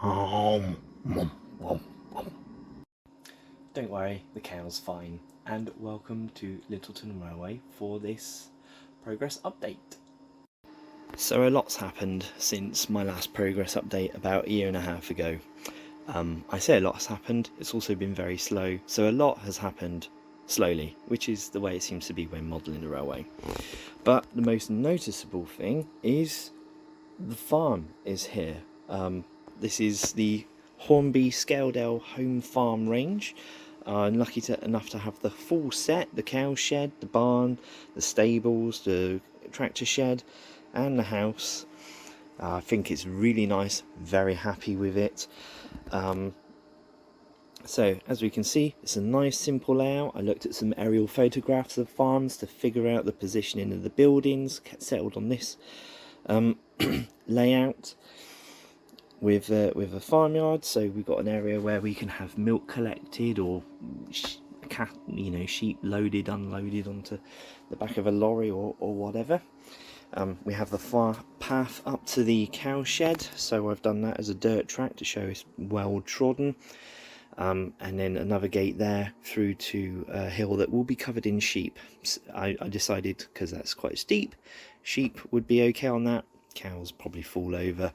Don't worry, the cow's fine. And welcome to Littleton Railway for this progress update. So a lot's happened since my last progress update about a year and a half ago. I say a lot has happened, it's also been very slow, so a lot has happened slowly, which is the way it seems to be when modelling a railway. But the most noticeable thing is the farm is here. This is the Hornby Scaledale Home Farm range. I'm lucky enough to have the full set, the cow shed, the barn, the stables, the tractor shed and the house. I think it's really nice, very happy with it. So as we can see, it's a nice simple layout. I looked at some aerial photographs of farms to figure out the positioning of the buildings, settled on this layout with a farmyard. So we've got an area where we can have milk collected or sheep loaded, unloaded onto the back of a lorry or whatever. We have the far path up to the cow shed, so I've done that as a dirt track to show it's well trodden. And then another gate there through to a hill that will be covered in sheep. I decided, because that's quite steep, sheep would be okay on that. Cows probably fall over,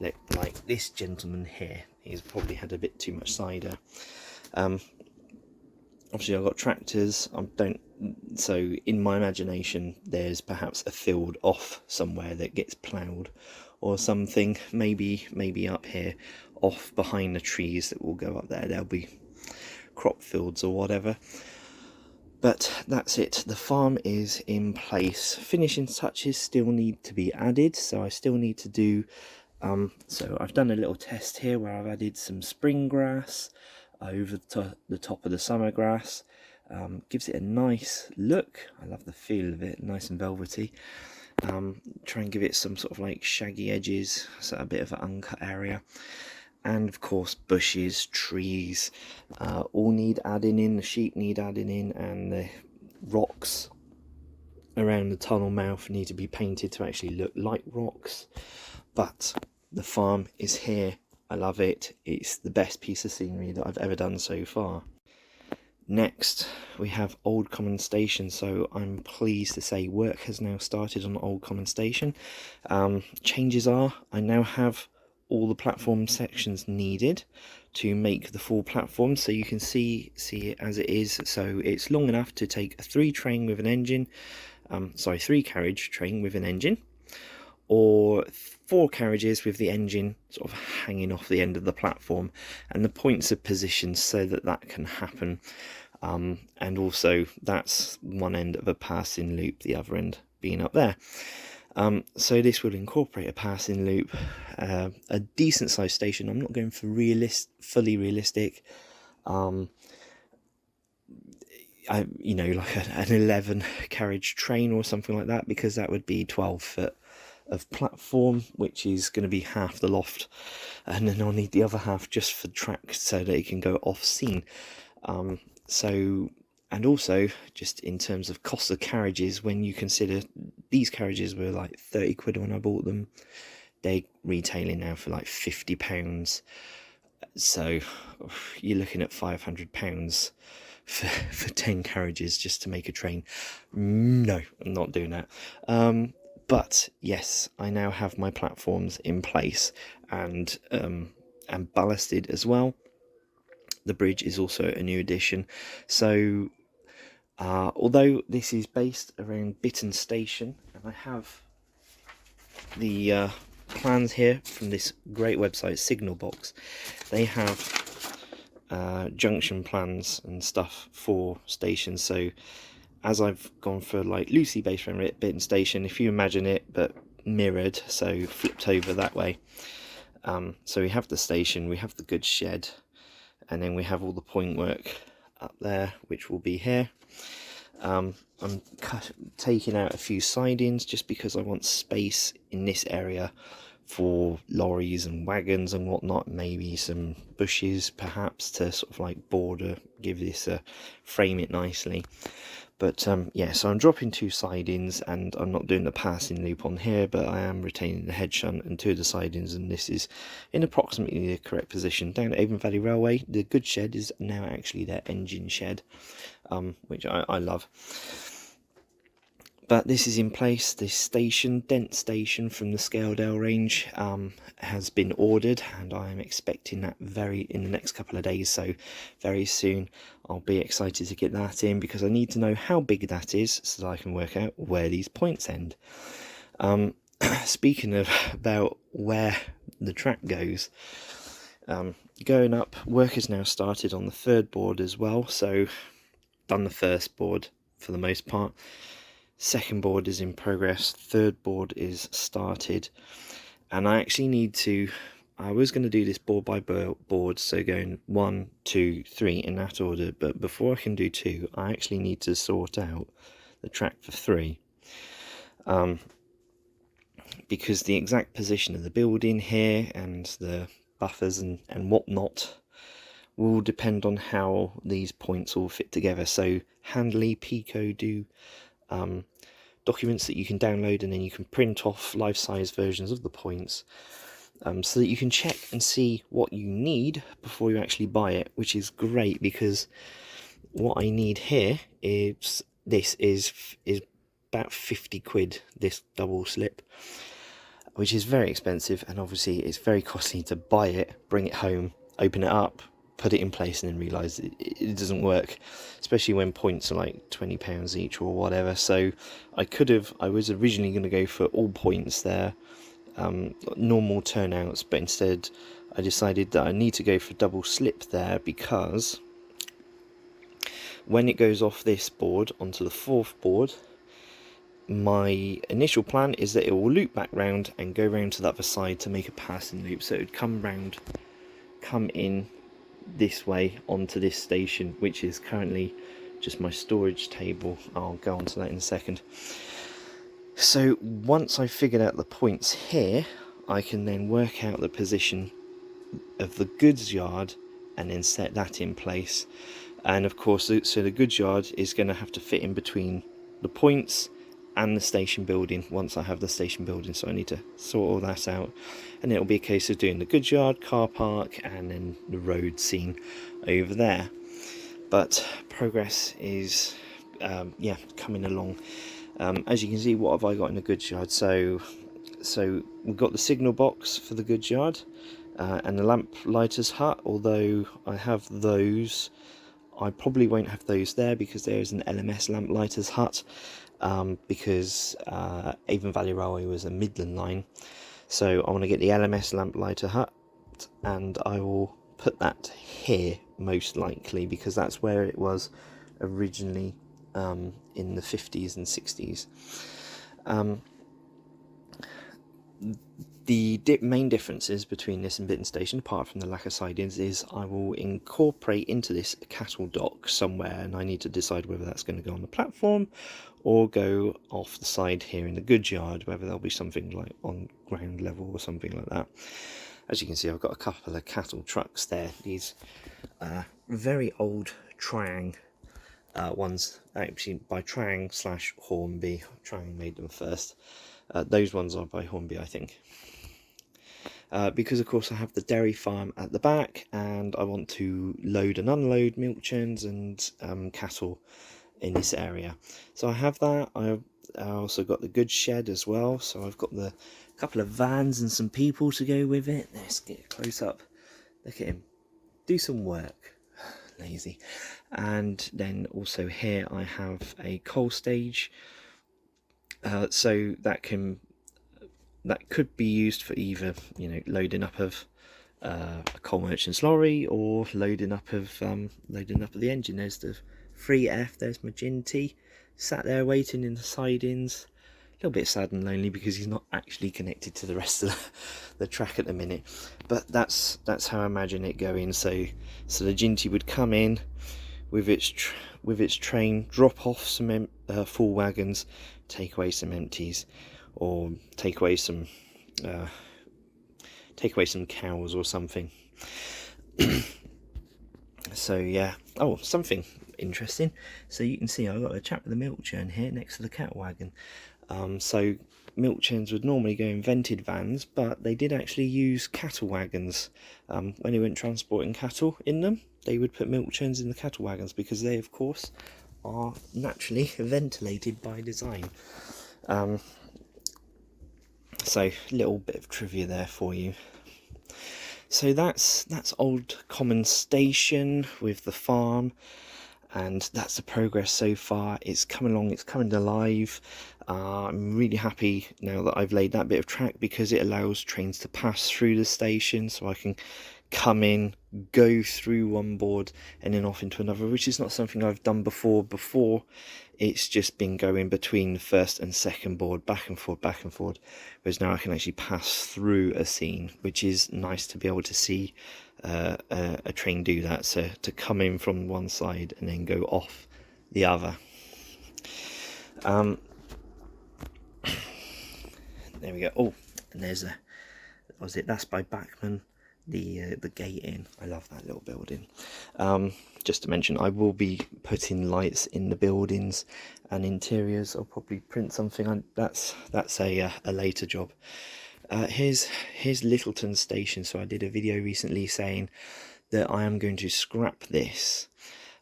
like this gentleman here. He's probably had a bit too much cider. Obviously I've got tractors. So in my imagination there's perhaps a field off somewhere that gets ploughed or something, maybe up here off behind the trees that will go up there. There'll be crop fields or whatever, but that's it. The farm is in place. Finishing touches still need to be added, so I still need to do so I've done a little test here where I've added some spring grass over the top of the summer grass. Gives it a nice look. I love the feel of it, nice and velvety. Try and give it some sort of like shaggy edges, so a bit of an uncut area. And of course bushes, trees, all need adding in. The sheep need adding in, and the rocks around the tunnel mouth need to be painted to actually look like rocks. But the farm is here. I love it. It's the best piece of scenery that I've ever done so far. Next we have Old Common Station, so I'm pleased to say work has now started on Old Common Station. Changes are I now have all the platform sections needed to make the full platform, so you can see it as it is. So it's long enough to take a 3 carriage train with an engine, or 4 carriages with the engine sort of hanging off the end of the platform, and the points of position so that can happen. And also that's one end of a passing loop, the other end being up there. So this will incorporate a passing loop, a decent sized station. I'm not going for fully realistic, like an 11 carriage train or something like that, because that would be 12 foot of platform, which is going to be half the loft, and then I'll need the other half just for track so that it can go off scene. And also just in terms of cost of carriages, when you consider these carriages were like 30 quid when I bought them, they're retailing now for like £50. So you're looking at £500 for 10 carriages just to make a train. No, I'm not doing that. But yes, I now have my platforms in place and ballasted as well. The bridge is also a new addition. So although this is based around Bitton Station, and I have the plans here from this great website Signal Box, they have junction plans and stuff for stations. So as I've gone for like loosely based around Bitton Station, if you imagine it but mirrored, so flipped over that way. So we have the station, we have the goods shed, and then we have all the point work up there, which will be here. I'm taking out a few sidings just because I want space in this area for lorries and wagons and whatnot, maybe some bushes perhaps to sort of like border, give this frame it nicely. But yeah, so I'm dropping 2 sidings, and I'm not doing the passing loop on here, but I am retaining the head shunt and 2 of the sidings, and this is in approximately the correct position. Down at Avon Valley Railway, the goods shed is now actually their engine shed, which I love. But this is in place. This station, Dent station from the Scaledale range, has been ordered, and I am expecting that in the next couple of days, so very soon I'll be excited to get that in, because I need to know how big that is so that I can work out where these points end. Speaking of about where the track goes, going up, work has now started on the 3rd board as well, so done the 1st board for the most part. 2nd board is in progress, 3rd board is started, and I actually need to, I was going to do this board by board, so going 1, 2, 3 in that order, but before I can do 2, I actually need to sort out the track for 3, because the exact position of the building here and the buffers and whatnot will depend on how these points all fit together. So Handley, Pico do documents that you can download, and then you can print off life-size versions of the points, so that you can check and see what you need before you actually buy it, which is great, because what I need here is about 50 quid, this double slip, which is very expensive, and obviously it's very costly to buy it, bring it home, open it up, put it in place, and then realise it doesn't work, especially when points are like £20 each or whatever. So I was originally going to go for all points there, normal turnouts, but instead I decided that I need to go for double slip there, because when it goes off this board onto the 4th board, my initial plan is that it will loop back round and go round to the other side to make a passing loop, so it would come in this way onto this station, which is currently just my storage table. I'll go on to that in a second. So once I've figured out the points here, I can then work out the position of the goods yard and then set that in place. And of course, so the goods yard is going to have to fit in between the points and the station building once I have the station building, so I need to sort all that out, and it'll be a case of doing the goods yard, car park, and then the road scene over there. But progress is coming along. As you can see, what have I got in the goods yard? So we've got the signal box for the goods yard, and the lamp lighter's hut, although I have those. I probably won't have those there because there is an LMS lamp lighter's hut, because Avon Valley Railway was a Midland line, so I want to get the LMS lamp lighter hut, and I will put that here most likely, because that's where it was originally in the 50s and 60s. The main differences between this and Bitton Station, apart from the lack of sidings, is I will incorporate into this a cattle dock somewhere, and I need to decide whether that's going to go on the platform or go off the side here in the goods yard, whether there'll be something like on ground level or something like that. As you can see, I've got a couple of cattle trucks there. These very old Triang ones, actually by Triang / Hornby. Triang made them first. Those ones are by Hornby, I think. Because of course I have the dairy farm at the back, and I want to load and unload milk churns and cattle in this area. So I have that. I also got the goods shed as well, so I've got the couple of vans and some people to go with it. Let's get close up. Look at him do some work. Lazy. And then also here I have a coal stage, so that could be used for either, loading up of a coal merchant's lorry, or loading up of the engine. There's the 3F, there's Maginty, sat there waiting in the sidings. A little bit sad and lonely because he's not actually connected to the rest of the track at the minute. But that's how I imagine it going. So the Ginty would come in with its train, drop off some full wagons, take away some empties, or take away some take away some cows or something. So yeah. Oh, something interesting. So you can see I've got a chap with a milk churn here next to the cattle wagon. So milk churns would normally go in vented vans, but they did actually use cattle wagons. When they went transporting cattle in them, they would put milk churns in the cattle wagons because they, of course, are naturally ventilated by design. So little bit of trivia there for you. So that's Old Common Station with the farm, and that's the progress so far. It's coming along, it's coming alive. I'm really happy now that I've laid that bit of track, because it allows trains to pass through the station, so I can come in, go through one board and then off into another, which is not something I've done before. It's just been going between the first and second board, back and forth, whereas now I can actually pass through a scene, which is nice to be able to see a train do that, so to come in from one side and then go off the other. There we go. Oh, and there's that's by Bachmann, the gate in. I love that little building. Just to mention, I will be putting lights in the buildings and interiors. I'll probably print something. That's a later job. Here's Littleton Station. So I did a video recently saying that I am going to scrap this,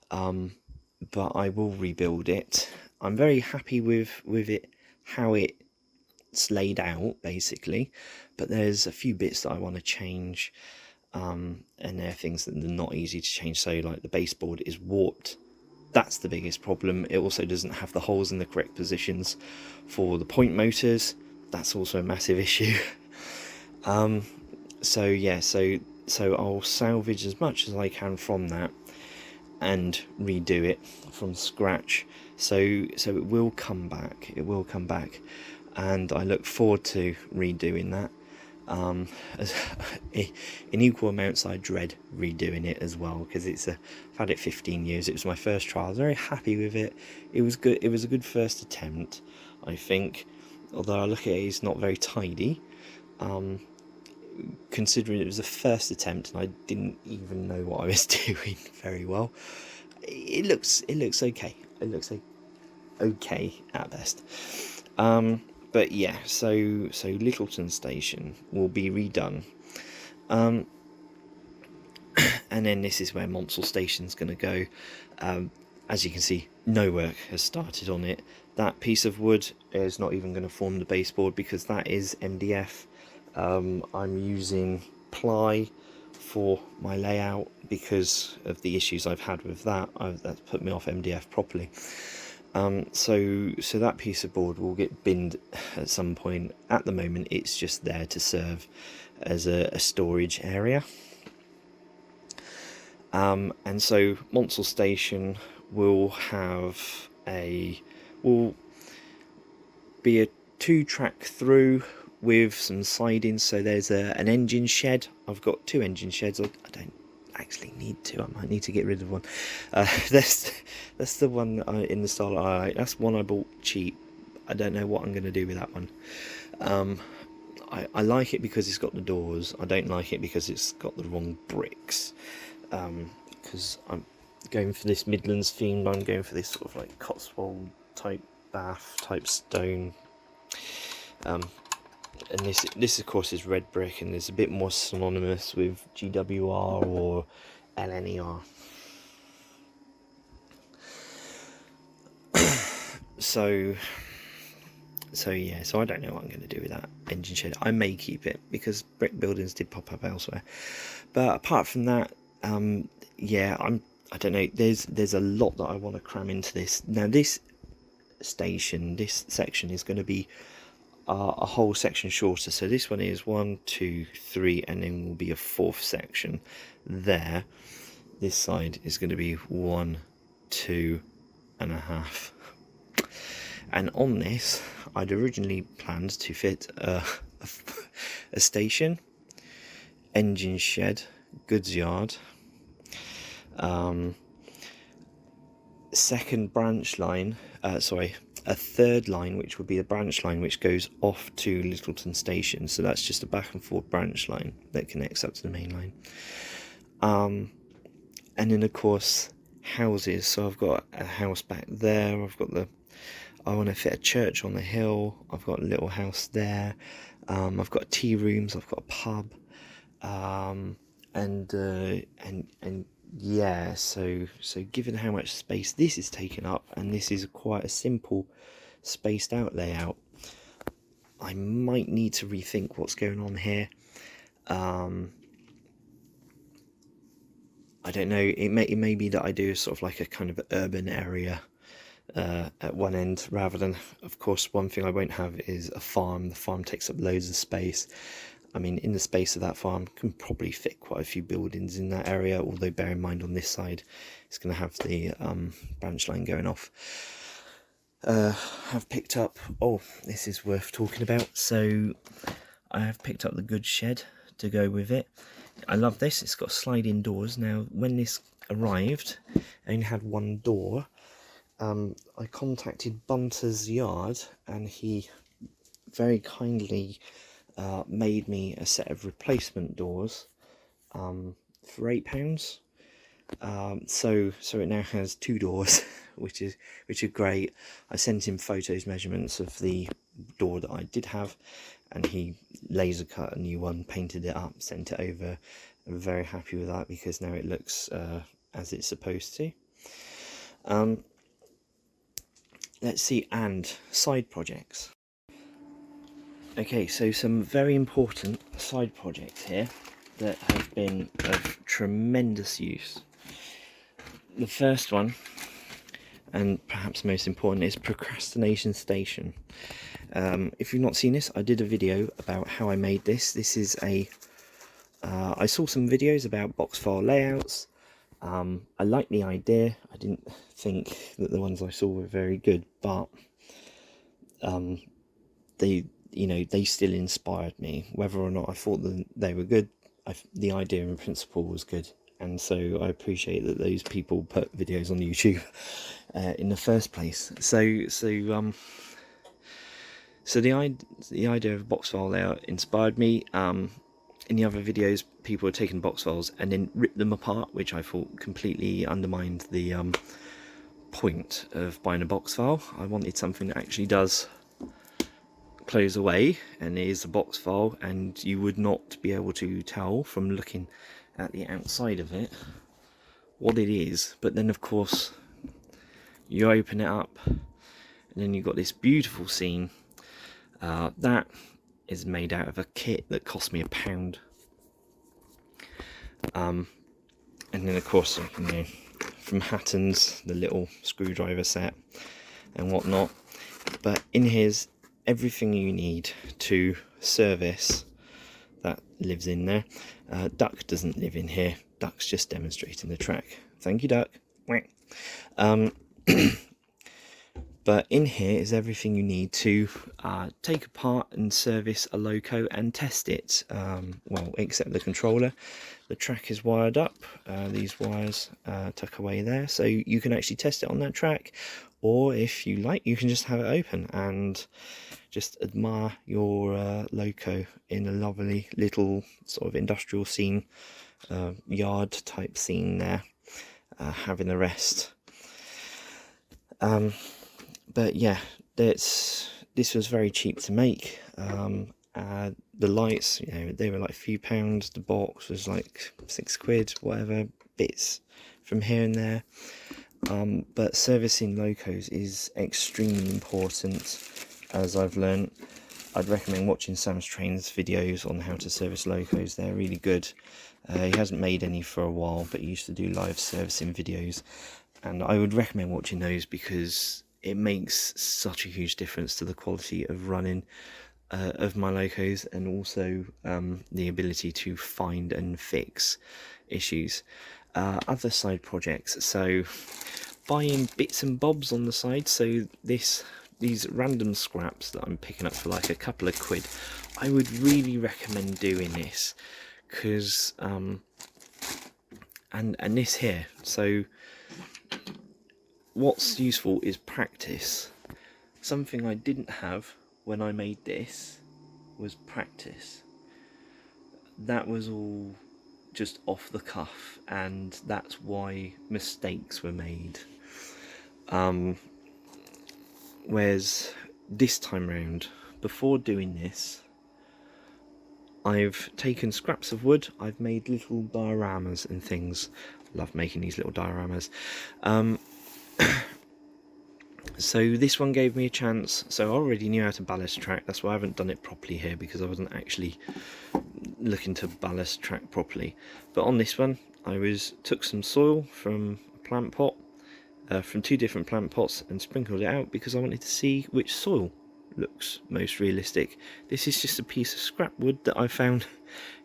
but I will rebuild it. I'm very happy with it, how it's laid out basically, but there's a few bits that I want to change. And there are things that are not easy to change. So like the baseboard is warped. That's the biggest problem. It also doesn't have the holes in the correct positions for the point motors. That's also a massive issue. So yeah, so I'll salvage as much as I can from that and redo it from scratch. So it will come back. It will come back, and I look forward to redoing that. In equal amounts, I dread redoing it as well, because I've had it 15 years. It was my first trial. I was very happy with it. It was good. It was a good first attempt, I think. Although I look at it, it's not very tidy. Considering it was the first attempt and I didn't even know what I was doing very well. It looks okay. It looks okay at best. But yeah, so Littleton Station will be redone. And then this is where Monsell Station's going to go. As you can see, no work has started on it. That piece of wood is not even going to form the baseboard because that is MDF. I'm using ply for my layout because of the issues I've had with that. That's put me off MDF properly. So that piece of board will get binned at some point. At the moment, it's just there to serve as a storage area. And so Monsell Station will be a 2-track through with some sidings. So there's an engine shed. I've got 2 engine sheds. I don't actually need to. I might need to get rid of one. That's the one in the style I like. That's one I bought cheap. I don't know what I'm going to do with that one. I like it because it's got the doors. I don't like it because it's got the wrong bricks. Because I'm going for this Midlands theme. I'm going for this sort of like Cotswold type bath type stone. And this of course is red brick, and it's a bit more synonymous with GWR or LNER. So yeah, so I don't know what I'm going to do with that engine shed. I may keep it because brick buildings did pop up elsewhere. But apart from that, yeah, I don't know. There's a lot that I want to cram into this. Now this section is going to be a whole section shorter. So this one is 1, 2, 3, and then will be a 4th section there. This side is going to be 1, 2 and a half. And on this, I'd originally planned to fit a station, engine shed, goods yard, second branch line, a third line, which would be the branch line, which goes off to Littleton station. So that's just a back and forth branch line that connects up to the main line. And then of course houses. So I've got a house back there. I want to fit a church on the hill. I've got a little house there. I've got tea rooms. I've got a pub. And yeah. So given how much space this is taking up, and this is quite a simple, spaced out layout, I might need to rethink what's going on here. I don't know. It may be that I do sort of like a kind of urban area at one end, rather than, of course, one thing I won't have is a farm. The farm takes up loads of space. I mean, in the space of that farm can probably fit quite a few buildings in that area, although bear in mind on this side it's going to have the branch line going off. I've picked up, this is worth talking about, so I have picked up the goods shed to go with it. I love this. It's got sliding doors. Now when this arrived, it only had one door. I contacted Bunter's Yard, and he very kindly made me a set of replacement doors for £8. So it now has 2 doors, which is great. I sent him photos, measurements of the door that I did have, and he laser cut a new one, painted it up, sent it over. I'm very happy with that, because now it looks as it's supposed to. Let's see, and side projects. Okay, so some very important side projects here that have been of tremendous use. The first one, and perhaps most important, is Procrastination Station. If you've not seen this, I did a video about how I made this. This is I saw some videos about box file layouts. I liked the idea. I didn't think that the ones I saw were very good, but they still inspired me. Whether or not I thought that they were good, the idea in principle was good, and so I appreciate that those people put videos on YouTube in the first place. So the idea of box file layout inspired me. In the other videos, people were taking box files and then ripped them apart, which I thought completely undermined the point of buying a box file. I wanted something that actually does close away and is a box file, and you would not be able to tell from looking at the outside of it what it is. But then of course you open it up, and then you've got this beautiful scene that is made out of a kit that cost me £1. And then of course, from Hatton's, the little screwdriver set and whatnot. But in here's everything you need to service that lives in there. Duck doesn't live in here. Duck's just demonstrating the track. Thank you, Duck. But in here is everything you need to take apart and service a loco and test it. Well, except the controller. The track is wired up. These wires tuck away there, so you can actually test it on that track. Or if you like, you can just have it open and just admire your loco in a lovely little sort of industrial scene, yard type scene there, having a rest. But yeah, this was very cheap to make. The lights, they were like a few pounds. The box was like £6, whatever, bits from here and there. But servicing locos is extremely important, as I've learned. I'd recommend watching Sam's Trains videos on how to service locos. They're really good. He hasn't made any for a while, but he used to do live servicing videos, and I would recommend watching those because it makes such a huge difference to the quality of running of my locos, and also the ability to find and fix issues. Other side projects, so buying bits and bobs on the side. So these random scraps that I'm picking up for like a couple of quid, I would really recommend doing this, because and this here, so what's useful is practice. something I didn't have when I made this was practice. That was all just off the cuff, and that's why mistakes were made. Whereas this time round, before doing this, I've taken scraps of wood, I've made little dioramas and things. Love making these little dioramas. So this one gave me a chance. So I already knew how to ballast track. That's why I haven't done it properly here, because I wasn't actually looking to ballast track properly. But on this one, I took some soil from a plant pot, from 2 different plant pots, and sprinkled it out because I wanted to see which soil looks most realistic. This is just a piece of scrap wood that I found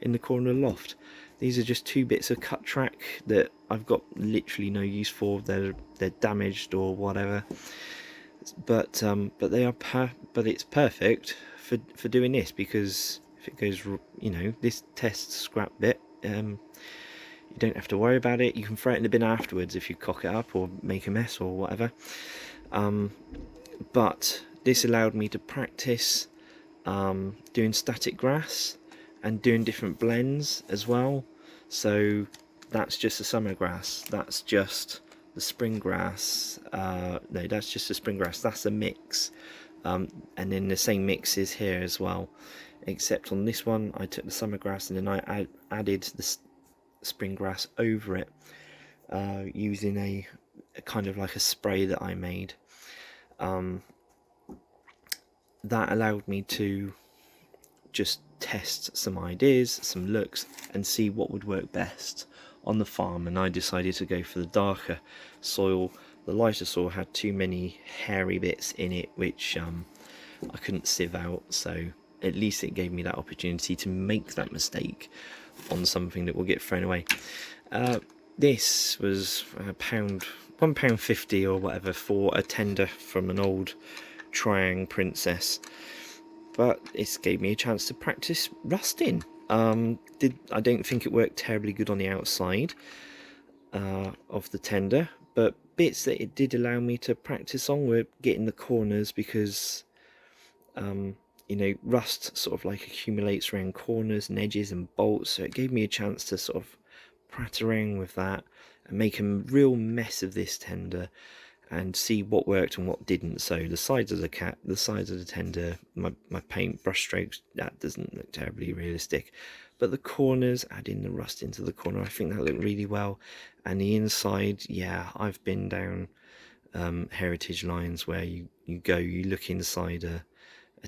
in the corner of the loft. These are just 2 bits of cut track that I've got literally no use for. They're damaged or whatever. But they are but it's perfect for doing this, because if it goes, this tests scrap bit, you don't have to worry about it. You can throw it in the bin afterwards if you cock it up or make a mess or whatever. But this allowed me to practice doing static grass and doing different blends as well. So that's just the summer grass, that's just the spring grass, no, that's just the spring grass, that's a mix, and then the same mix is here as well, except on this one I took the summer grass and then I added the spring grass over it, using a kind of like a spray that I made. That allowed me to just test some ideas, some looks, and see what would work best on the farm. And I decided to go for the darker soil. The lighter soil had too many hairy bits in it which I couldn't sieve out, so at least it gave me that opportunity to make that mistake on something that will get thrown away. This was £1.50 or whatever for a tender from an old Triang Princess, but it gave me a chance to practice rusting. I don't think it worked terribly good on the outside of the tender, but bits that it did allow me to practice on were getting the corners, because rust sort of like accumulates around corners and edges and bolts, so it gave me a chance to sort of prat around with that and make a real mess of this tender and see what worked and what didn't. So the sides of the tender, my paint brush strokes, that doesn't look terribly realistic, but the corners, adding the rust into the corner, I think that looked really well. And the inside, yeah, I've been down heritage lines where you look inside a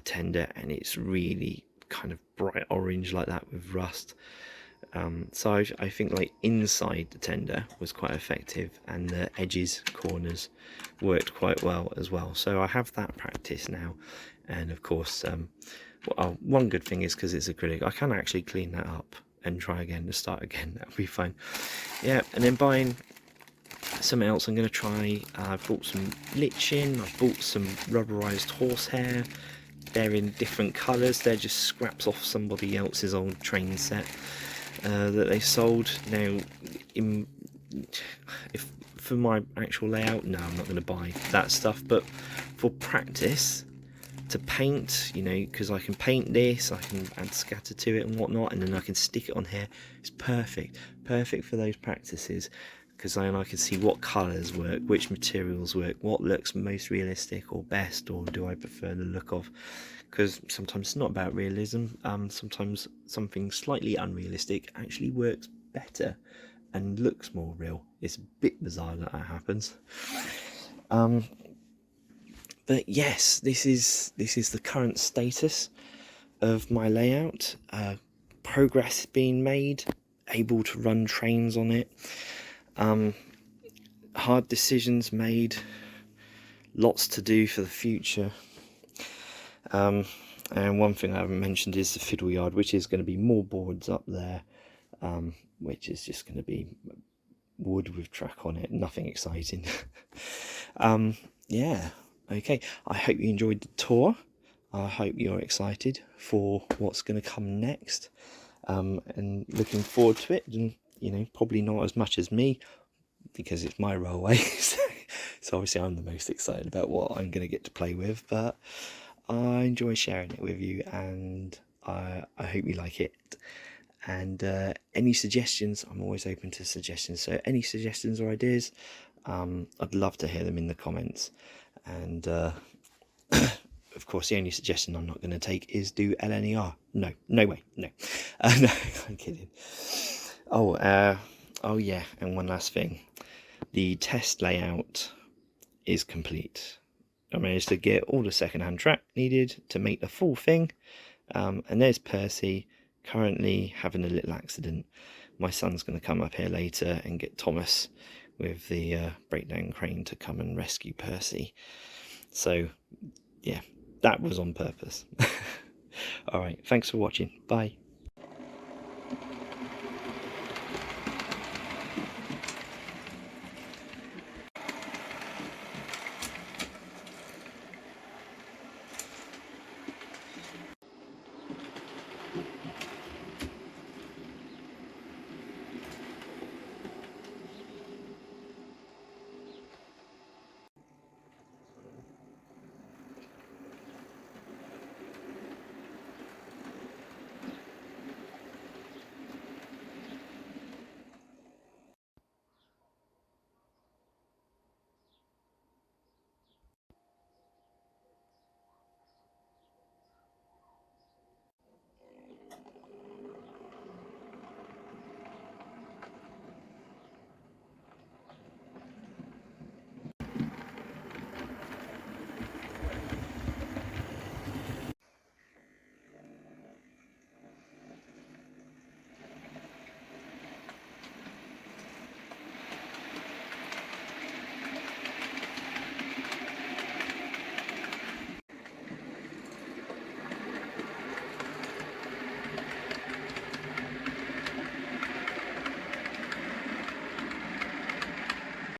tender and it's really kind of bright orange like that with rust. So I think like inside the tender was quite effective, and the edges, corners worked quite well as well. So I have that practice now, and of course one good thing is, because it's acrylic, I can actually clean that up and try again to start again. That'll be fine. Yeah, and then buying something else I'm going to try. I've bought some lichen, I've bought some rubberized horsehair. They're in different colours, they're just scraps off somebody else's old train set that they sold. Now, if for my actual layout, no, I'm not going to buy that stuff, but for practice, to paint, because I can paint this, I can add scatter to it and whatnot, and then I can stick it on here. It's perfect for those practices, because then I can see what colours work, which materials work, what looks most realistic or best, or do I prefer the look of. Because sometimes it's not about realism, sometimes something slightly unrealistic actually works better and looks more real. It's a bit bizarre that happens. But yes, this is the current status of my layout. Progress being made, able to run trains on it. Hard decisions made, lots to do for the future. And one thing I haven't mentioned is the fiddle yard, which is going to be more boards up there, which is just going to be wood with track on it, nothing exciting. Yeah, okay, I hope you enjoyed the tour. I hope you're excited for what's going to come next, and looking forward to it. And probably not as much as me, because it's my railway. So obviously I'm the most excited about what I'm going to get to play with, but I enjoy sharing it with you, and I hope you like it. And any suggestions, I'm always open to suggestions. So any suggestions or ideas, I'd love to hear them in the comments. And of course, the only suggestion I'm not going to take is do LNER. No way, no. No, I'm kidding. Oh yeah, and one last thing. The test layout is complete. I managed to get all the second-hand track needed to make the full thing. And there's Percy, currently having a little accident. My son's going to come up here later and get Thomas with the breakdown crane to come and rescue Percy. So, yeah, that was on purpose. Alright, thanks for watching. Bye.